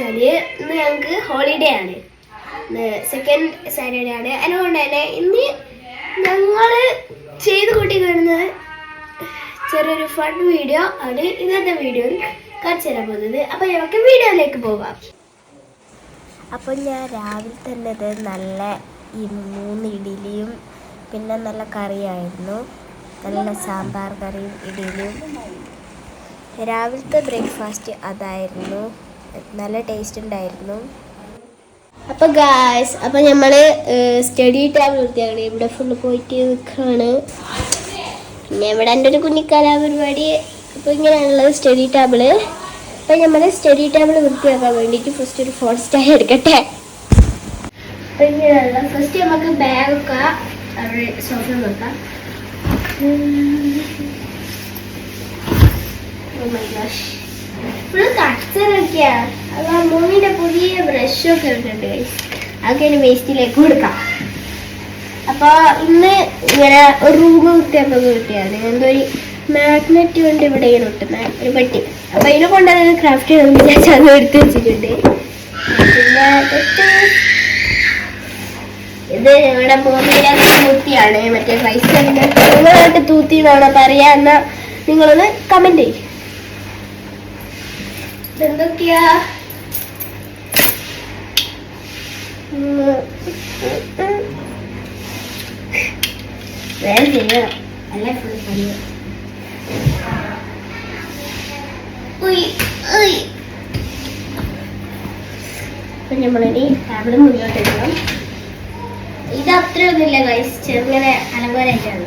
വെച്ചാൽ ഇന്ന് ഞങ്ങൾക്ക് ഹോളിഡേ ആണ്, സെക്കൻഡ് സാറ്റർഡേ ആണ്. അതുകൊണ്ട് തന്നെ ഇന്ന് ഞങ്ങൾ ചെയ്ത് കൂട്ടി കാണുന്നത് ചെറിയൊരു ഫൺ വീഡിയോ ആണ് ഇന്നത്തെ വീഡിയോയിൽ കാണിച്ചു തരാൻ പോകുന്നത്. അപ്പോൾ നമുക്ക് വീഡിയോയിലേക്ക് പോകാം. അപ്പോൾ ഞാൻ രാവിലെ തന്നെ ഇത് നല്ല 3 ഇഡ്ഡലിയും പിന്നെ നല്ല കറിയായിരുന്നു, നല്ല സാമ്പാർ കറിയും ഇഡ്ഡലിയും. രാവിലത്തെ ബ്രേക്ക്ഫാസ്റ്റ് അതായിരുന്നു, നല്ല ടേസ്റ്റ് ഉണ്ടായിരുന്നു. അപ്പോൾ ഗായ്സ്, അപ്പോൾ നമ്മൾ സ്റ്റഡി ടേബിൾ വൃത്തിയാണ്, ഇവിടെ ഫുള്ള് പോയിട്ട് നിൽക്കുകയാണ്. പിന്നെ ഇവിടെ എൻ്റെ ഒരു കുഞ്ഞിക്കലാപരിപാടി. അപ്പോൾ ഇങ്ങനെയാണുള്ളത് സ്റ്റഡി ടേബിള്. അപ്പോൾ നമ്മൾ സ്റ്റഡി ടേബിൾ വൃത്തിയാക്കാൻ വേണ്ടിയിട്ട് ഫസ്റ്റ് ഒരു ഫോൺ സ്റ്റാൻഡ് എടുക്കട്ടെ. അപ്പോൾ ഇങ്ങനെയുള്ള ഫസ്റ്റ് നമുക്ക് ബാഗൊക്കെ അവിടെ സോഫയിൽ വെക്കാം. ഫുള്ള് കച്ചറൊക്കെയാണ്. അത് മമ്മിൻ്റെ പുതിയ ബ്രഷൊക്കെ ഉണ്ട്, അതൊക്കെ വേസ്റ്റിലേക്ക് കൊടുക്കാം. അപ്പോൾ ഇന്ന് ഇങ്ങനെ ഒരു റൂം വൃത്തിയാക്കാൻ കിട്ടിയാണ്. എന്തോ ഒരു മാഗ്നറ്റ് കൊണ്ട് ഇവിടെ ഇങ്ങനെ കിട്ടുന്ന ഒരു പെട്ടി. അപ്പോൾ അതിനെ കൊണ്ടുവന്ന് ക്രാഫ്റ്റ് ചെയ്യണമെന്ന് വിചാരിച്ചാൽ അത് എടുത്ത് വെച്ചിട്ടുണ്ട്. പിന്നെ ഇത് ഞങ്ങളുടെ മമ്മിയുടെ തൂത്തിയാണ്, മറ്റേ പൈസ നിങ്ങളായിട്ട് തൂത്തി എന്നാണോ പറയാ, എന്നാൽ നിങ്ങളൊന്ന് കമന്റ് ചെയ്യും. ഇതെന്തൊക്കെയാ? വേറെ ചെയ്യണം, അല്ലേ ഫുൾ പണിയ. അപ്പൊ നമ്മളിനി ടാബിള് മുന്നോട്ട് എടുക്കണം. ഇത് അത്രയൊന്നുമില്ല ഗൈസ്, ചെറുങ്ങനെ അലങ്കോലായിട്ടാണ്.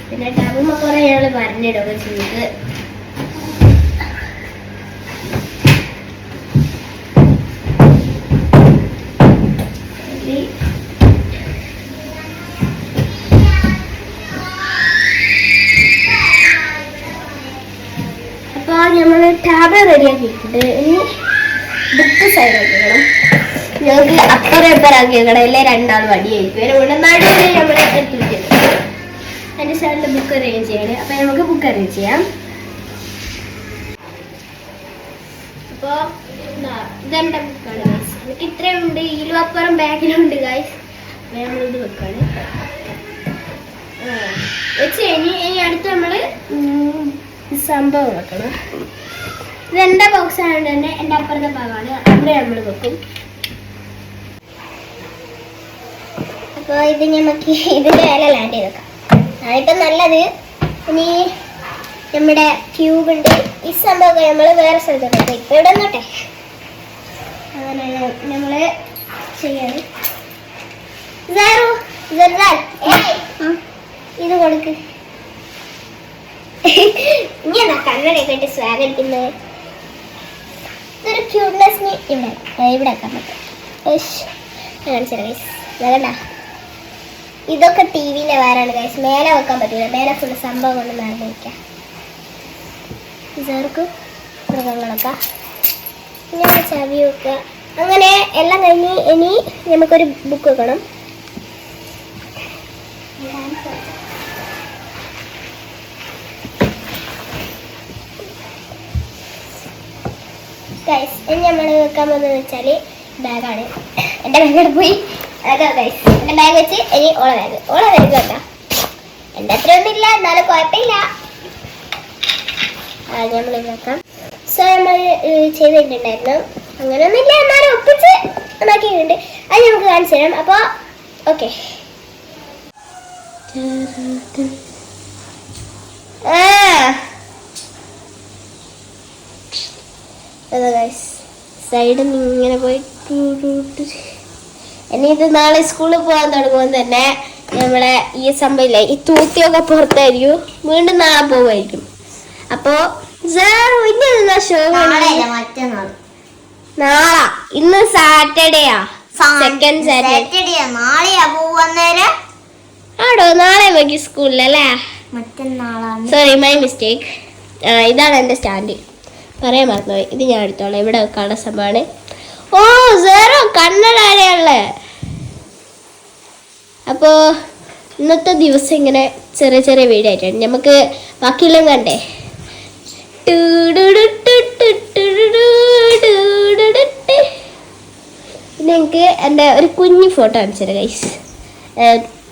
പിന്നെ ടാബിൾ കുറെ ഞങ്ങൾ പറഞ്ഞിടുക ചെയ്ത്. അപ്പോൾ നമ്മൾ ടാബ് റെഡിയാക്കിയിട്ടുണ്ട്. ഇനി ബുക്ക് സൈഡാക്കിക്കണം. ഞങ്ങൾക്ക് അപ്പുറം ഇപ്പറാക്കി വെക്കണം, അല്ലേ രണ്ടാളും അടിയായിരിക്കും. അതുകൊണ്ട് നടുവിൽ നമ്മൾ എത്തിക്കുന്നത് അതിൻ്റെ സൈഡിൽ ബുക്ക് അറേഞ്ച് ചെയ്യണം. അപ്പോൾ നമുക്ക് ബുക്ക് അറേഞ്ച് ചെയ്യാം. അപ്പോൾ ഇതെൻ്റെ ബുക്കാണ് ഗൈസ്. എനിക്ക് ഇത്രയുണ്ട്, ഇതിലും അപ്പുറം ബാക്കിലുണ്ട് ഗൈസ്. നമ്മളിത് വെക്കാണ് വെച്ച് ഇനി അടുത്ത് നമ്മൾ സംഭവം വെക്കണം. ഇത് എൻ്റെ ബോക്സ് ആയതുകൊണ്ട് തന്നെ എൻ്റെ അപ്പുറത്തെ ഭാഗമാണ്, അവിടെ നമ്മൾ വെക്കും. അപ്പോൾ ഇത് നമുക്ക് ഇതിൻ്റെ മേലെ ലാൻഡ് ചെയ്ത് വെക്കാം. അതിപ്പോൾ നല്ലത്. ഇനി നമ്മുടെ ട്യൂബ് ഉണ്ട്, ഈ സംഭവമൊക്കെ നമ്മൾ വേറെ സ്ഥലത്തൊക്കെ വെക്കാം. ഇപ്പോൾ ഇവിടെ നോട്ടെ, അങ്ങനെ നമ്മൾ ചെയ്യാണ്. ഇത് കൊടുക്ക്. ഇനി എന്താ കണ്ണടയൊക്കെ ഇട്ട് സ്വാഗതിക്കുന്നത്? ഇതൊരു ക്യൂട്ട്നെസ്സിന് ഇവിടെ വെക്കാൻ പറ്റും. വേണ്ട, ഇതൊക്കെ ടി വിൻ്റെ വേറാണ് ഗൈസ്, മേലെ വെക്കാൻ പറ്റില്ല. മേലെ ഫുള്ള് സംഭവം കൊണ്ട് നടന്നു വയ്ക്കാം. ഇതർക്ക് മൃഗങ്ങളൊക്കെ ഇങ്ങനെ ചവി വെക്കുക. അങ്ങനെ എല്ലാം കഴിഞ്ഞ് ഇനി നമുക്കൊരു ബുക്ക് വെക്കണം. ഗൈസ് ഇനി നമ്മൾ വെക്കാൻ പോകുന്നത് വെച്ചാൽ ബാഗാണ്. എൻ്റെ ബാഗ് പോയി അതൊക്കെ ഗൈസ്. എൻ്റെ ബാഗ് വെച്ച് ഇനി ഓള ബാഗ് വെക്കാം. എൻ്റെ അത്രയൊന്നുമില്ല, എന്നാലും കുഴപ്പമില്ല. നമ്മൾ വെക്കാം. സോ നമ്മൾ ചെയ്തിട്ടുണ്ടായിരുന്നു, അങ്ങനെയൊന്നുമില്ല, എന്നാലും ഒപ്പിച്ച് ഉണ്ടാക്കിയിട്ടുണ്ട്. അത് നമുക്ക് കാണിച്ചു തരാം. അപ്പോൾ ഓക്കെ. സൈഡിൽ നിന്ന് ഇങ്ങനെ പോയി ഇനി ഇത് നാളെ സ്കൂളിൽ പോകാൻ തുടങ്ങുമ്പോൾ തന്നെ നമ്മളെ ഈ സംഭവമില്ല, ഈ തൂത്തിയൊക്കെ പുറത്തായിരിക്കും. വീണ്ടും നാളെ പോകുമായിരിക്കും. അപ്പോൾ ഷോ നാളെ, ഇന്ന് സാറ്റർഡേയാ, സെക്കൻഡ് സാറ്റർഡേ. നാളെയാ പോവാന്നേരം ആടോ, നാളെ പോയി സ്കൂളിലല്ലേ, മറ്റന്നാളാണ്. Sorry, my mistake. ഇതാണ് എൻ്റെ സ്റ്റാൻഡ്, പറയാൻ മറന്നുപോയി. ഇത് ഞാൻ എടുത്തോളാം, ഇവിടെ വെക്കാനുള്ള സംഭവമാണ്. ഓ സേറോ കണ്ണടാരെയുള്ളേ. അപ്പോൾ ഇന്നത്തെ ദിവസം ഇങ്ങനെ ചെറിയ ചെറിയ വീഡിയോ ആയിട്ടാണ്. നമുക്ക് ബാക്കിയെല്ലാം കണ്ടേ. പിന്നെ എനിക്ക് എൻ്റെ ഒരു കുഞ്ഞു ഫോട്ടോ കാണിച്ചു തരാം ഗൈസ്.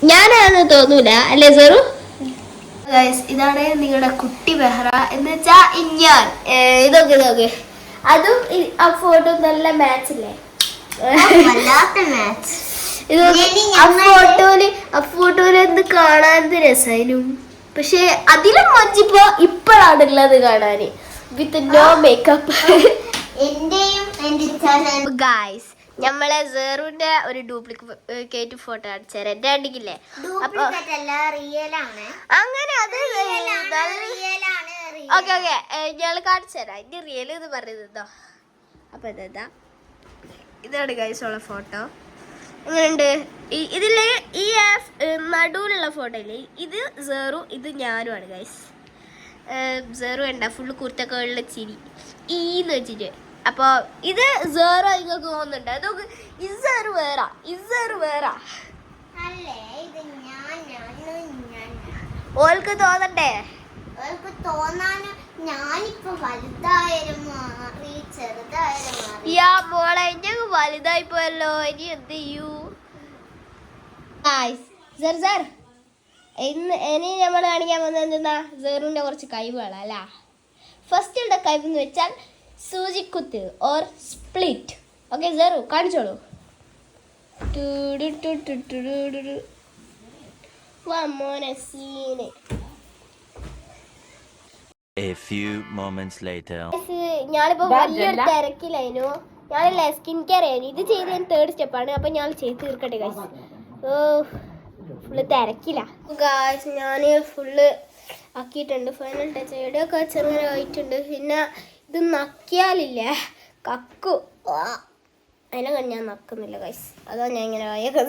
ഞാനാണെന്ന് തോന്നൂല അല്ലേ സേറു? ഗൈസ് ഇതാണ് നിങ്ങളുടെ കുട്ടി ബെഹ്റ എന്ന് വെച്ചാ ഞാൻ. ഇതൊക്കെ അതും ആ ഫോട്ടോ നല്ല മാച്ച് ഇല്ലേ? ആ ഫോട്ടോയില് എന്ത് കാണാൻ രസാനും. പക്ഷെ അതിലും മഞ്ചിപ്പോ ഇപ്പോഴാണുള്ളത് കാണാന് വിത്ത് നോ മേക്കപ്പ്. ഗൈസ് നമ്മളെ സേറുവിന്റെ ഒരു ഡ്യൂപ്ലിക്കേറ്റ് ഫോട്ടോ കാണിച്ചാൽ എന്റെ കണ്ടിക്കില്ലേ? അങ്ങനെ അത് ഓക്കെ ഓക്കെ ഞങ്ങൾ കാണിച്ചു തരാം. എന്റെ റിയൽ എന്ന് പറയുന്നതോ. അപ്പൊ ഇതാണ് ഗൈസ് ഉള്ള ഫോട്ടോ. എങ്ങനെയുണ്ട്? ഇതില് ഈ നടുവിലുള്ള ഫോട്ടോ ഇല്ലേ, ഇത് സേറു ഇത് ഞാനുമാണ് ഗൈസ്. സേറു വേണ്ട ഫുള്ള് കുർത്തക്കകളിലെ ചിരി ഈന്ന് വെച്ചിട്ട്. അപ്പൊ ഇത് സേറു നിങ്ങൾക്ക് തോന്നുന്നുണ്ട്. അതൊക്കെ ഇസേറു വേറെ ഓൾക്ക് തോന്നണ്ടേ? മോളെ ഞങ്ങൾ വലുതായി പോയല്ലോ. ഇനി എന്ത് ചെയ്യൂ? ഇനി നമ്മൾ കാണിക്കാൻ വന്നത് എന്തെന്നാ സേറുവിന്റെ കുറച്ച് കഴിവുകളാ അല്ല. ഫസ്റ്റുള്ള കഴിവ് എന്ന് വെച്ചാൽ സൂചിക്കുത്ത് ഓർ സ്പ്ലിറ്റ്. ഓക്കെ സേറു കാണിച്ചോളൂ. മോനെ സീന്. ഞാനിപ്പോ വലിയൊരു തിരക്കിലായിരുന്നു. ഞാനല്ലേ സ്കിൻ കെയർ ആയിരുന്നു. ഇത് ചെയ്ത് ഞാൻ 3rd സ്റ്റെപ്പാണ്. അപ്പൊ ഞാൻ ചെയ്ത് തീർക്കട്ടെ ഗൈസ്. ഫുള്ള് തിരക്കില്ല ഗൈസ്. ഞാൻ ഫുള്ള് ആക്കിയിട്ടുണ്ട്. ഫൈനൽ ടച്ച് എവിടെയൊക്കെ ചെറുങ്ങനെ ആയിട്ടുണ്ട്. പിന്നെ ഇത് നക്കിയാലില്ലേ കക്കു. അതിനെ ഞാൻ നക്കുന്നില്ല ഗൈസ്. അതാ ഞാൻ ഇങ്ങനെ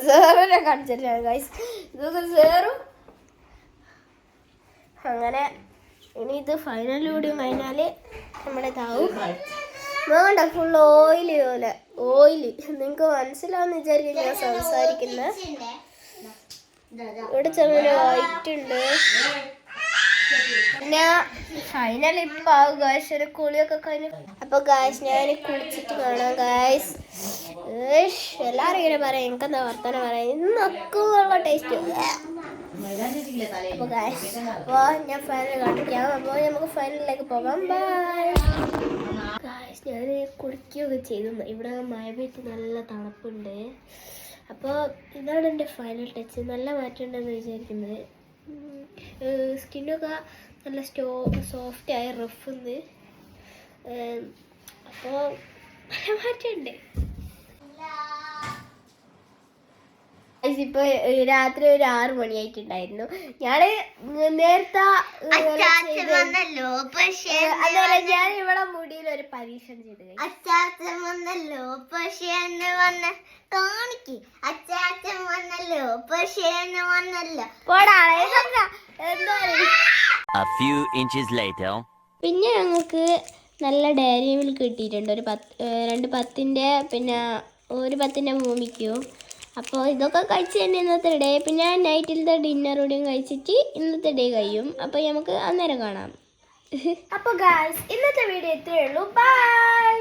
സേറിനെ കാണിച്ചിട്ടാണ് ഗൈസ്. ഇതൊക്കെ സേറും അങ്ങനെ. ഇനി ഇത് ഫൈനലിലൂടെയും കഴിഞ്ഞാല് നമ്മുടെ ഇതാവും. വേണ്ട ഫുൾ ഓയില് പോലെ ഓയില്. നിങ്ങൾക്ക് മനസ്സിലാവുന്ന വിചാരിക്കും ഞാൻ സംസാരിക്കുന്നത്. ഇവിടെ ചെറിയ ആയിട്ടുണ്ട്. പിന്നെ ഫൈനൽ ഇപ്പൊ ആവും ഗായ്സ്. ഒരു കുളിയൊക്കെ കഴിഞ്ഞു. അപ്പൊ ഗായ്സ് ഞാൻ കുളിച്ചിട്ട് കാണാം ഗായ്സ്. എല്ലാരും ഇങ്ങനെ പറയാം എനിക്കെന്താ വർത്താനം പറയാം. ഇന്നൊക്കെയുള്ള ടേസ്റ്റ്. അപ്പൊ ഗായ്സ് അപ്പൊ ഞാൻ ഫൈനൽ കാണിക്കാം. അപ്പൊ നമുക്ക് ഫൈനലിലേക്ക് പോകാം. Bye guys. ഞാൻ കുളിക്കുകയൊക്കെ ചെയ്തു. ഇവിടെ മഴ പെയ്ത്ത് നല്ല തണുപ്പുണ്ട്. അപ്പോൾ ഇതാണ് എൻ്റെ ഫൈനൽ ടച്ച്. നല്ല മാറ്റം ഉണ്ടെന്ന് വിചാരിക്കുന്നത്. സ്കിന്നൊക്കെ നല്ല സോഫ്റ്റായി റഫുണ്ട്. അപ്പോൾ നല്ല മാറ്റമുണ്ട്. ഇപ്പൊ രാത്രി ഒരു 6 മണിയായിട്ടുണ്ടായിരുന്നു. ഞാന് നേരത്തെ ഞാൻ ഇവിടെ മുടിയിൽ ഒരു പരീക്ഷണം ചെയ്ത് പിന്നെ ഞങ്ങൾക്ക് നല്ല ഡയറി മിൽക്ക് കിട്ടിയിട്ടുണ്ട്. ഒരു 2 10-ന്റെ പിന്നെ ഒരു 10-ന്റെ ഭൂമിക്കും. അപ്പോൾ ഇതൊക്കെ കഴിച്ച് തന്നെ ഇന്നത്തെ ഡേ. പിന്നെ നൈറ്റിലത്തെ ഡിന്നറോടെയും കഴിച്ചിട്ട് ഇന്നത്തെ ഡേ കഴിയും. അപ്പോൾ നമുക്ക് അന്നേരം കാണാം. അപ്പോൾ ഗായ്സ് ഇന്നത്തെ വീഡിയോ ഇത്രയേ ഉള്ളൂ. ബൈ.